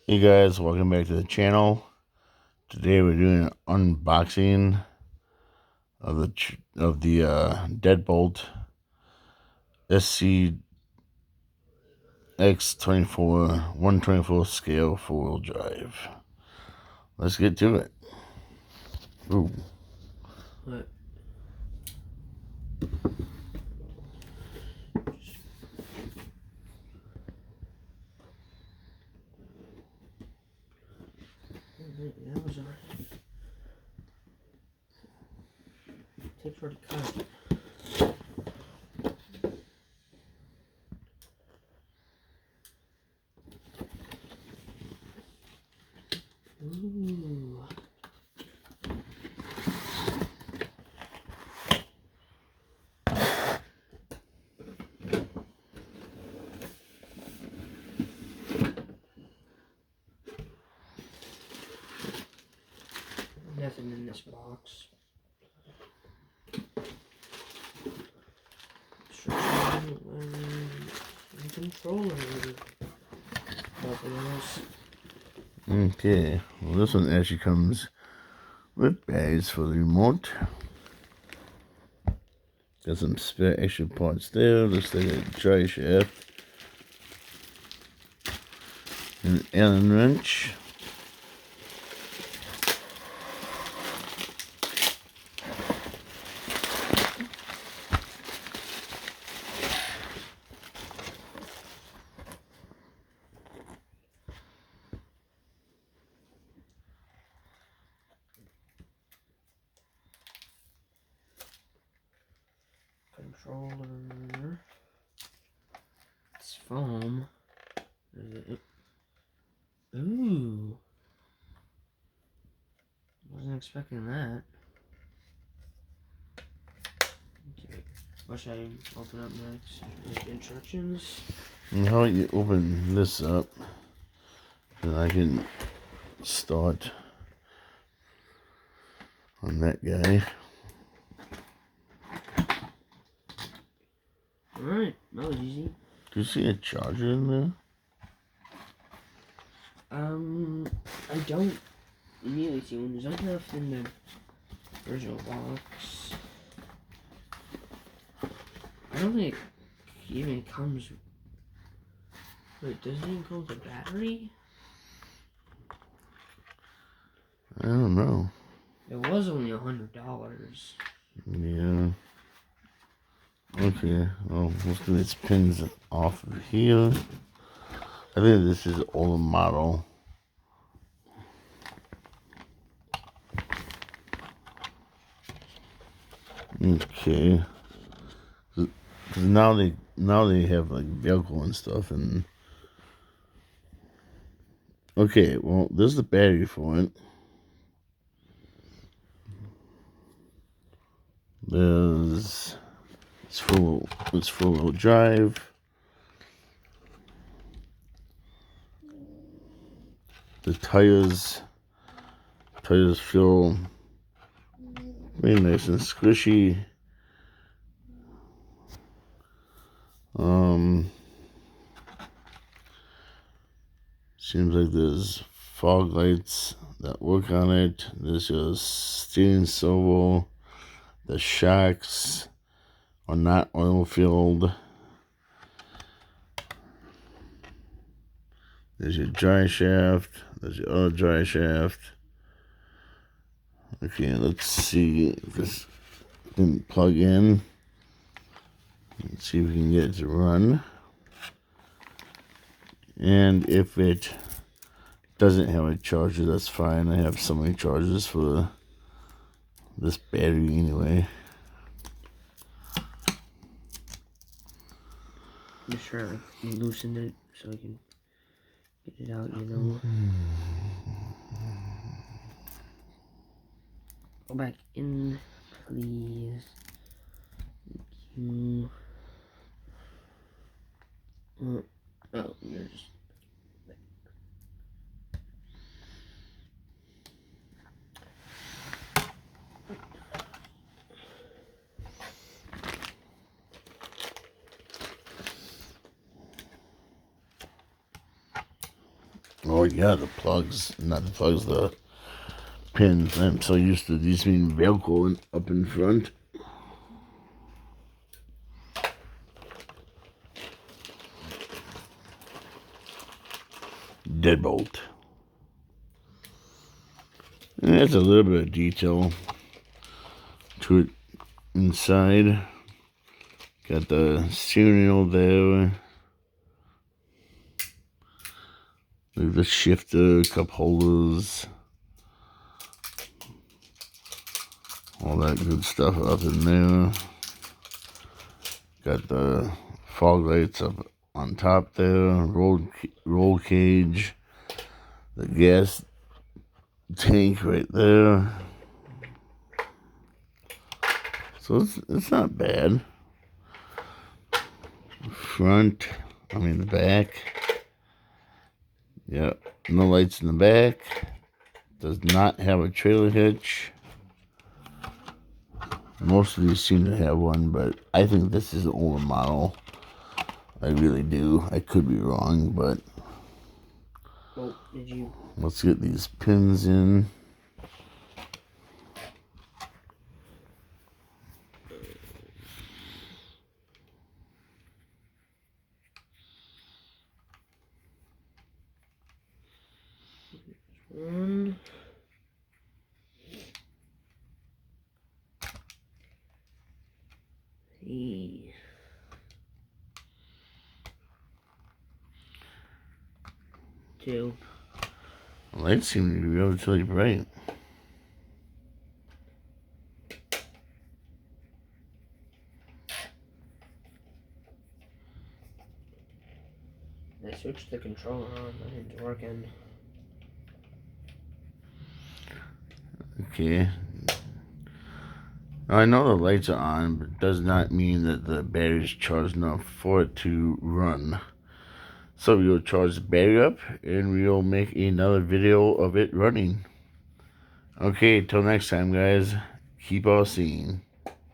Hey guys, welcome back to the channel. Today we're doing an unboxing of the deadbolt SCX24 124 scale 4-wheel drive. Let's get to it. Ooh. What? That was already. Tape's already cut. Ooh. Nothing in this box. And controller. Nothing else. Okay, well this one actually comes with bags for the remote. Got some spare extra parts there. Looks like a dry shaft. An Allen wrench. Controller. It's foam. Ooh. Wasn't expecting that. Okay. What should I open up next? Instructions. And how you open this up, and I can start on that guy. Alright, that was easy. Do you see a charger in there? I don't immediately see one. There's enough in the original box. I don't think it even comes. Wait, does it even come with a battery? I don't know. It was only $100. Yeah. Okay, well, let's get these pins off of here. I think this is older model. Okay. Cause now they have like Velcro and stuff, and okay, well, there's the battery for it. There's it's full-wheel drive. The tires feel very nice and squishy. Seems like there's fog lights that work on it. There's your steering swivel. The shocks are not oil filled. There's your dry shaft. There's your other dry shaft. Okay, let's see if this can plug in. Let's see if we can get it to run. And if it doesn't have a charger, that's fine. I have so many chargers for this battery anyway. Just try to loosen it so I can get it out, you know. Go back in, please. Thank you. Oh, you're just. Oh yeah, the plugs, not the plugs, the pins. I'm so used to these being Velcro up in front. Deadbolt. And there's a little bit of detail to it inside. Got the steering wheel there. There's the shifter, cup holders. All that good stuff up in there. Got the fog lights up on top there. Roll cage. The gas tank right there. So it's not bad. The back. Yep, no lights in the back. Does not have a trailer hitch. Most of these seem to have one, but I think this is an older model. I really do. I could be wrong, but Oh, did you? Let's get these pins in. One. E. Two. The lights seem to be relatively bright. I switched the controller on, but it's working. Okay. Now, I know the lights are on, but it does not mean that the battery's charged enough for it to run. So we'll charge the battery up and we'll make another video of it running. Okay, till next time, guys. Keep on seeing.